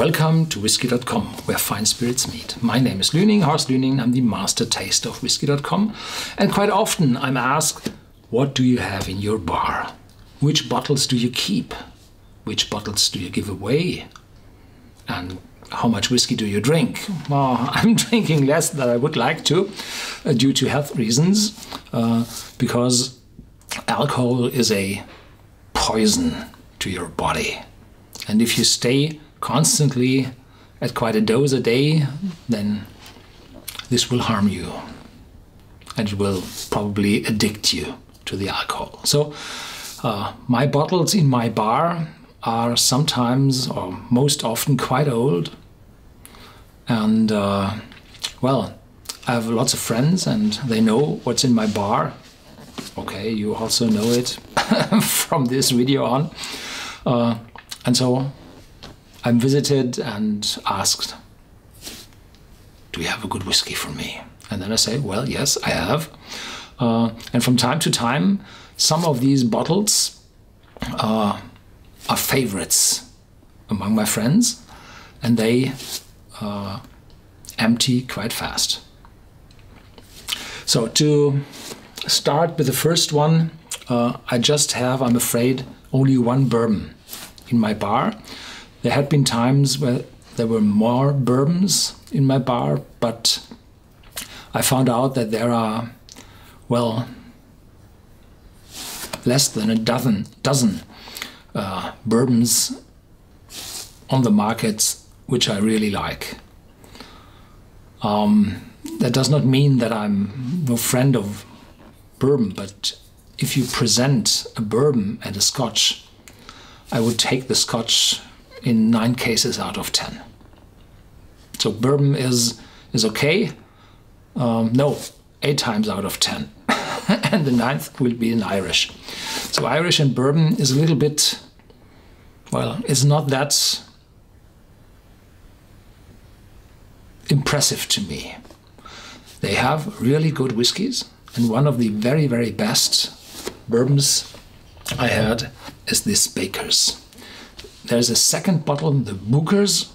Welcome to Whisky.com, where fine spirits meet. My name is Luening, Horst Luening. I'm the master taster of Whisky.com. And quite often I'm asked, what do you have in your bar? Which bottles do you keep? Which bottles do you give away? And how much whiskey do you drink? Well, I'm drinking less than I would like to, due to health reasons, because alcohol is a poison to your body. And if you stay constantly at quite a dose a day, then this will harm you. And it will probably addict you to the alcohol. So my bottles in my bar are sometimes or most often quite old. And well, I have lots of friends and they know what's in my bar. Okay, you also know it from this video on. And so I'm visited and asked, do you have a good whiskey for me? And then I say, well, yes, I have. And from time to time, some of these bottles are favorites among my friends, and they empty quite fast. So to start with the first one, I just have, I'm afraid, only one bourbon in my bar. There had been times where there were more bourbons in my bar, but I found out that there are, well, less than a dozen bourbons on the markets which I really like. That does not mean that I'm no friend of bourbon, but if you present a bourbon and a scotch, I would take the scotch in 9 cases out of 10. So bourbon is okay. No, 8 times out of 10. And the 9th will be an Irish. So Irish and bourbon is a little bit, well, it's not that impressive to me. They have really good whiskies, and one of the very, very best bourbons I had is this Baker's. There's a second bottle, the Booker's,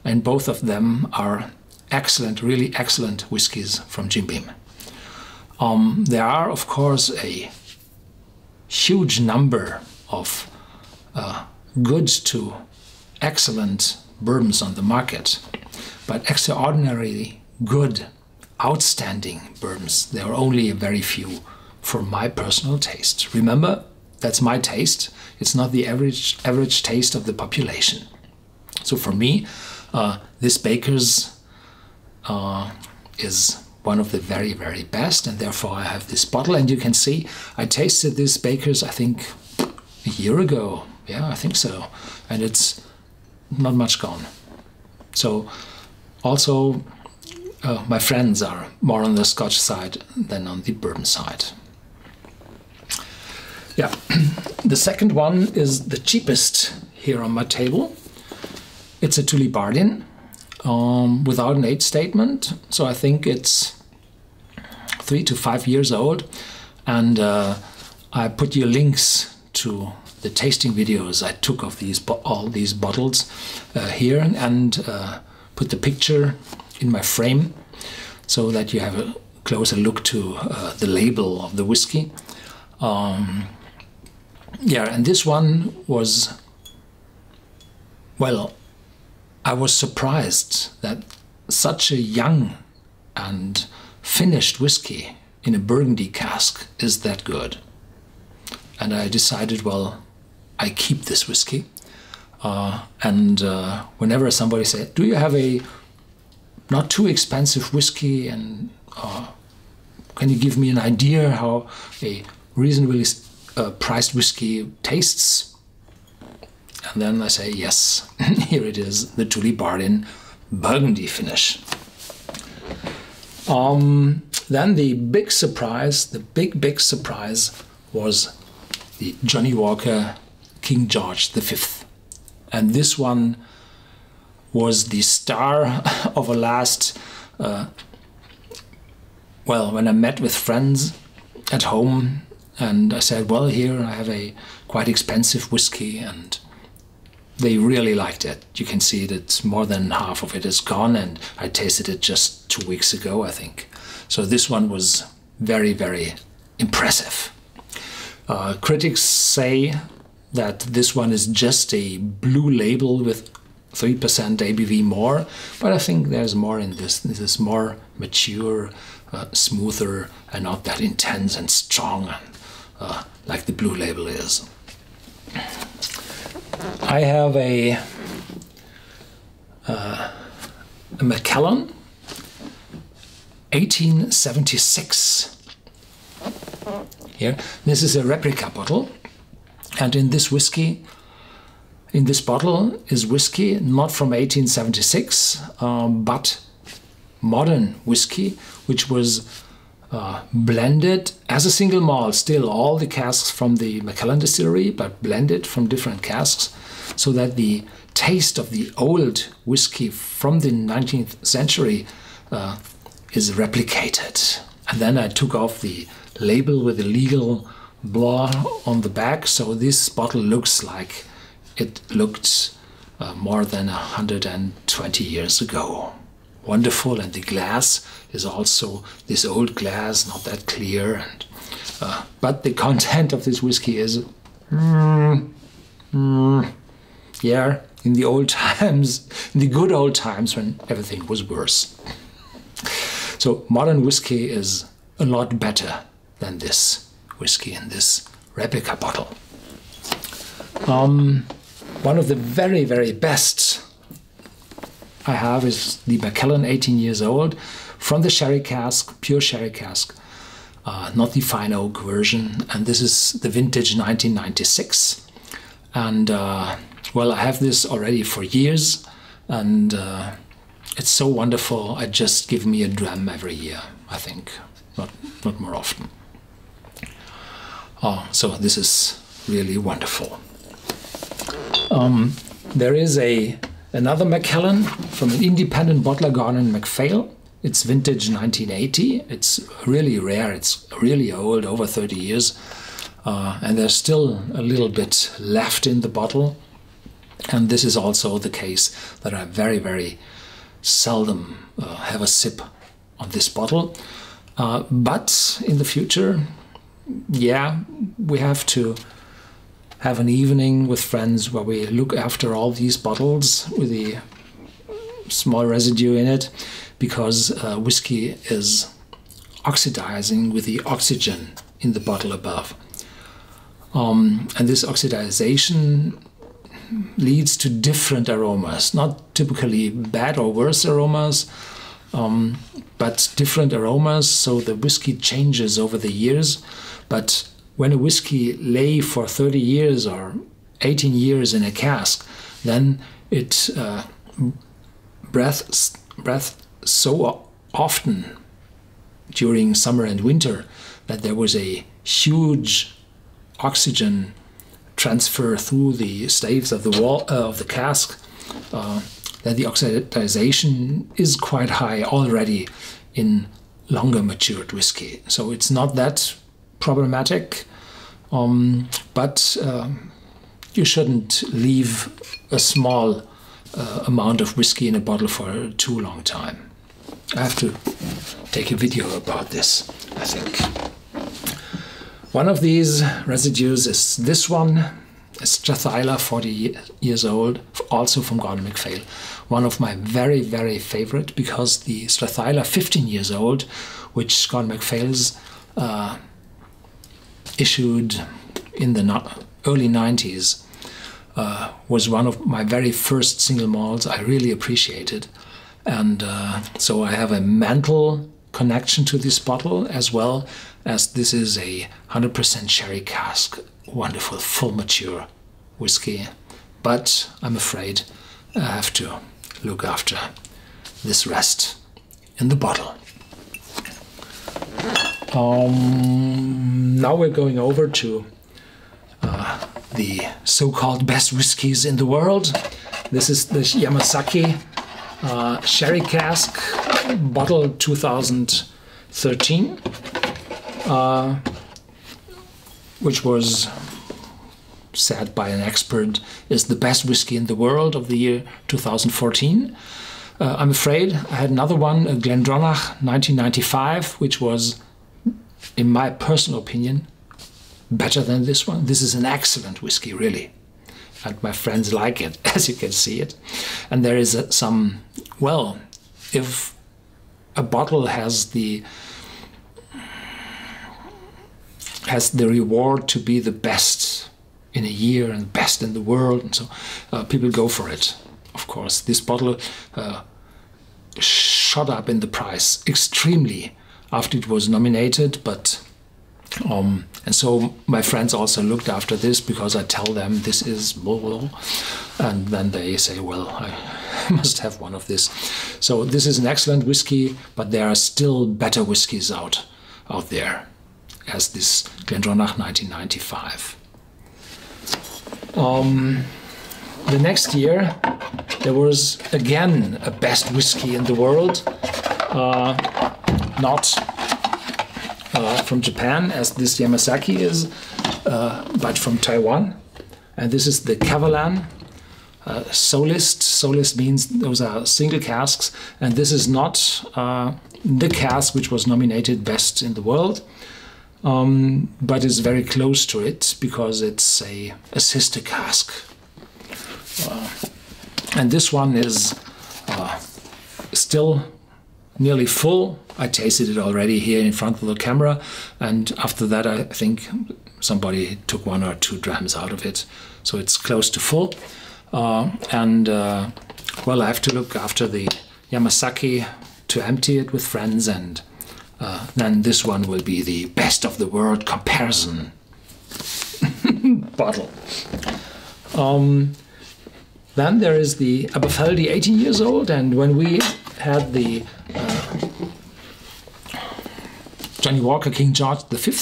and both of them are excellent, really excellent whiskies from Jim Beam. There are, of course, a huge number of good to excellent bourbons on the market, but extraordinarily good, outstanding bourbons, there are only a very few for my personal taste. Remember, that's my taste. It's not the average taste of the population. So for me, this Baker's is one of the very, very best, and therefore I have this bottle. And you can see I tasted this Baker's, I think, a year ago. Yeah, I think so. And it's not much gone. So also my friends are more on the Scotch side than on the bourbon side. Yeah, the second one is the cheapest here on my table. It's a Tullibardine without an age statement. So I think it's 3 to 5 years old. And I put you links to the tasting videos I took of all these bottles here, and put the picture in my frame so that you have a closer look to the label of the whiskey. Yeah, and this one was, well, I was surprised that such a young and finished whiskey in a Burgundy cask is that good. And I decided, well, I keep this whiskey. And whenever somebody said, do you have a not too expensive whiskey, and can you give me an idea how a reasonably priced whiskey tastes? And then I say, yes, here it is, the Tullibardine Burgundy finish. Then the big surprise, the big surprise was the Johnnie Walker King George V. And this one was the star of a last, well, when I met with friends at home, and I said, well, here I have a quite expensive whiskey, and they really liked it. You can see that more than half of it is gone, and I tasted it just 2 weeks ago, I think. So this one was very, very impressive. Critics say that this one is just a blue label with 3% ABV more, but I think there's more in this. This is more mature, smoother, and not that intense and strong like the blue label is. I have a Macallan 1876 here. This is a replica bottle, and in this whiskey, in this bottle is whiskey not from 1876, but modern whiskey, which was blended as a single malt, still all the casks from the Macallan distillery, but blended from different casks, so that the taste of the old whiskey from the 19th century is replicated. And then I took off the label with the legal blah on the back, so this bottle looks like it looked more than 120 years ago. Wonderful, and the glass is also this old glass, not that clear, and but the content of this whiskey is yeah, in the old times, in the good old times when everything was worse. So modern whiskey is a lot better than this whiskey in this replica bottle. One of the very, very best I have is the Macallan 18 years old from the sherry cask, pure sherry cask, not the fine oak version, and this is the vintage 1996. And well, I have this already for years, and it's so wonderful. It just gives me a dram every year, I think, not more often. So this is really wonderful. There is another Macallan from an independent bottler, Garner & MacPhail. It's vintage 1980. It's really rare. It's really old, over 30 years. And there's still a little bit left in the bottle. And this is also the case that I very, very seldom have a sip on this bottle. But in the future, yeah, we have to have an evening with friends where we look after all these bottles with the small residue in it, because whiskey is oxidizing with the oxygen in the bottle above. And this oxidization leads to different aromas, not typically bad or worse aromas, but different aromas, so the whiskey changes over the years. But when a whiskey lay for 30 years or 18 years in a cask, then it breathes so often during summer and winter that there was a huge oxygen transfer through the staves of the wall of the cask, that the oxidization is quite high already in longer matured whiskey. So it's not that problematic, but you shouldn't leave a small amount of whiskey in a bottle for a too long time. I have to take a video about this, I think. One of these residues is this one, a Strathyla, 40 years old, also from Garner & MacPhail. One of my very, very favorite, because the Strathyla, 15 years old, which Garner & MacPhail's issued in the early 90s, was one of my very first single malts I really appreciated. And so I have a mental connection to this bottle, as well as this is a 100% sherry cask, wonderful, full mature whiskey. But I'm afraid I have to look after this rest in the bottle. Now we're going over to the so-called best whiskies in the world. This is the Yamasaki sherry cask, bottle 2013, which was said by an expert is the best whiskey in the world of the year 2014. I'm afraid I had another one, a Glendronach 1995, which was, in my personal opinion, better than this one. This is an excellent whiskey, really. And my friends like it, as you can see it. And there is some, well, if a bottle has the reward to be the best in a year and best in the world, and so people go for it. Of course, this bottle shot up in the price extremely after it was nominated, but and so my friends also looked after this, because I tell them this is bull, and then they say, well, I must have one of this. So this is an excellent whiskey, but there are still better whiskies out there, as this Glendronach 1995. The next year there was again a best whiskey in the world, not from Japan, as this Yamazaki is, but from Taiwan. And this is the Kavalan Solist. Solist means those are single casks, and this is not the cask which was nominated best in the world, but is very close to it, because it's a sister cask. And this one is still nearly full. I tasted it already here in front of the camera, and after that I think somebody took 1 or 2 drams out of it, so it's close to full. Well, I have to look after the Yamazaki to empty it with friends, and then this one will be the best of the world comparison bottle. Then there is the Aberfeldy 18 years old, and when we had the Johnnie Walker King George V,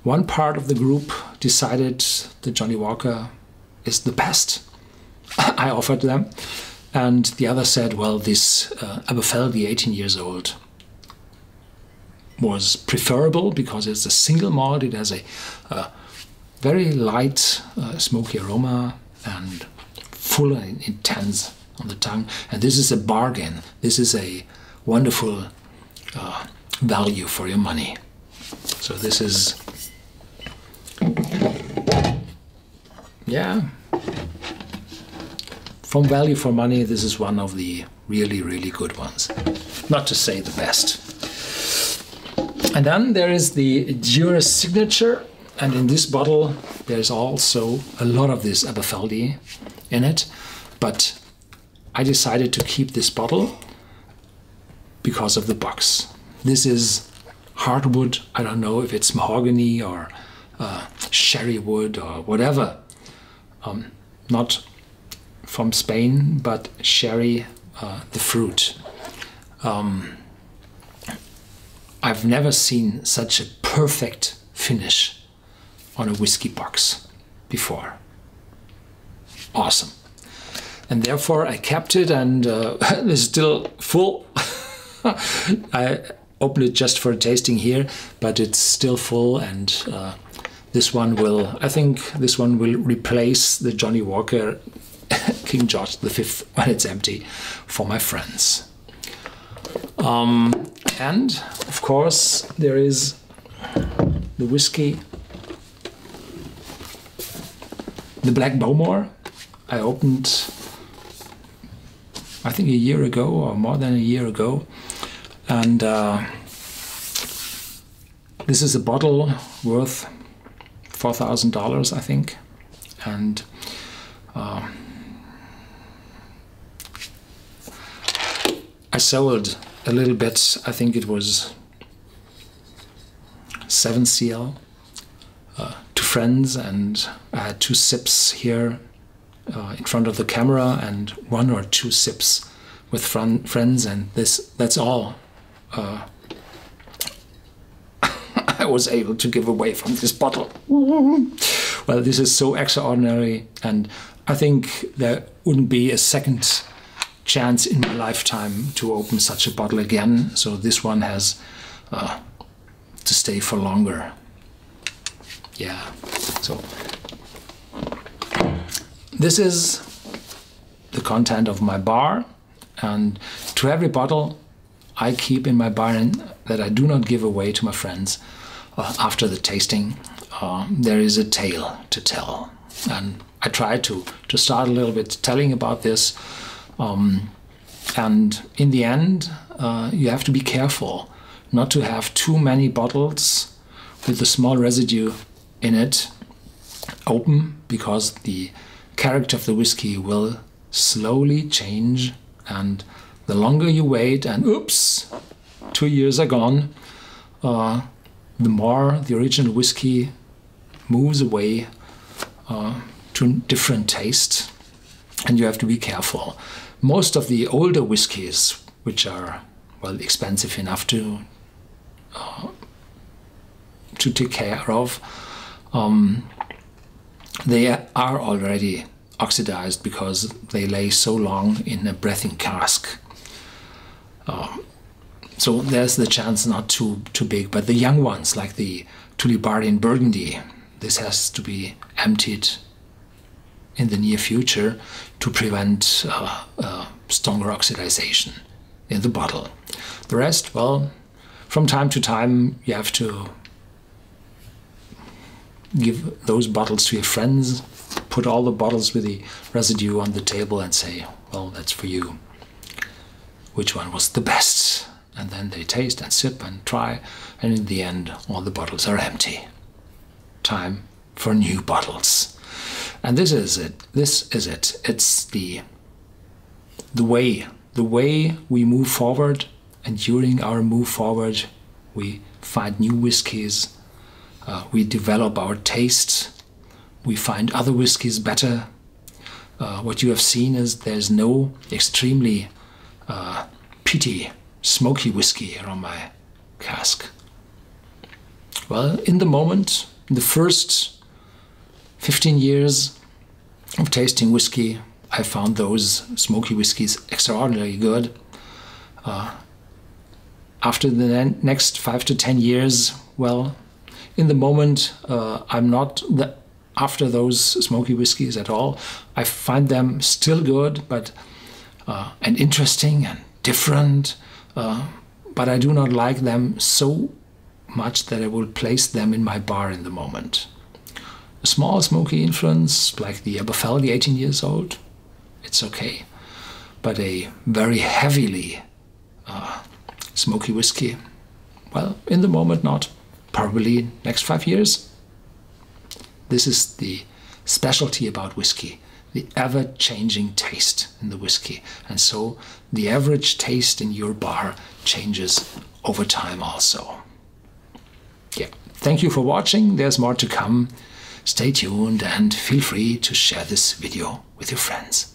one part of the group decided that Johnnie Walker is the best. I offered them, and the other said, well, this Aberfeldy 18 years old was preferable because it's a single malt. It has a very light smoky aroma and full and intense on the tongue, and this is a bargain. This is a wonderful value for your money. So this is, yeah, from value for money, this is one of the really, really good ones, not to say the best. And then there is the Dura Signature, and in this bottle there's also a lot of this Aberfeldy in it, but I decided to keep this bottle because of the box. This is hardwood. I don't know if it's mahogany or sherry wood or whatever. Not from Spain, but sherry, the fruit. I've never seen such a perfect finish on a whiskey box before. Awesome. And therefore I kept it, and it's still full. I opened it just for a tasting here, but it's still full, and this one will, I think this one will replace the Johnnie Walker King George V when it's empty for my friends. And of course there is the whiskey, the Black Bowmore. I opened, I think, a year ago or more than a year ago, and this is a bottle worth $4,000, I think, and I sold a little bit. I think it was 7 CL to friends, and I had 2 sips here in front of the camera and 1 or 2 sips with friends, and that's all I was able to give away from this bottle. Well, this is so extraordinary, and I think there wouldn't be a second chance in my lifetime to open such a bottle again, so this one has to stay for longer. Yeah. So this is the content of my bar, and to every bottle I keep in my bar and that I do not give away to my friends after the tasting, there is a tale to tell. And I try to start a little bit telling about this. And in the end, you have to be careful not to have too many bottles with a small residue in it open, because the character of the whiskey will slowly change, and the longer you wait, and oops, 2 years are gone, the more the original whiskey moves away to a different taste, and you have to be careful. Most of the older whiskies, which are, well, expensive enough to take care of, they are already oxidized because they lay so long in a breathing cask. So there's the chance not too big, but the young ones, like the Tullibardine Burgundy, this has to be emptied in the near future to prevent stronger oxidization in the bottle. The rest, well, from time to time you have to give those bottles to your friends, put all the bottles with the residue on the table and say, well, that's for you. Which one was the best? And then they taste and sip and try, and in the end all the bottles are empty. Time for new bottles. And this is it. This is it. It's the way we move forward, and during our move forward we find new whiskies, we develop our taste, we find other whiskies better. What you have seen is there's no extremely peaty, smoky whiskey around my cask. Well, in the moment, in the first 15 years of tasting whiskey, I found those smoky whiskies extraordinarily good. After the next 5 to 10 years, well, in the moment, I'm not after those smoky whiskies at all. I find them still good, but and interesting and different, but I do not like them so much that I will place them in my bar in the moment. A small smoky influence, like the Aberfeldy 18 years old, it's okay. But a very heavily smoky whiskey, well, in the moment not. Probably next 5 years. This is the specialty about whiskey, the ever-changing taste in the whiskey. And so the average taste in your bar changes over time also. Yeah. Thank you for watching. There's more to come. Stay tuned and feel free to share this video with your friends.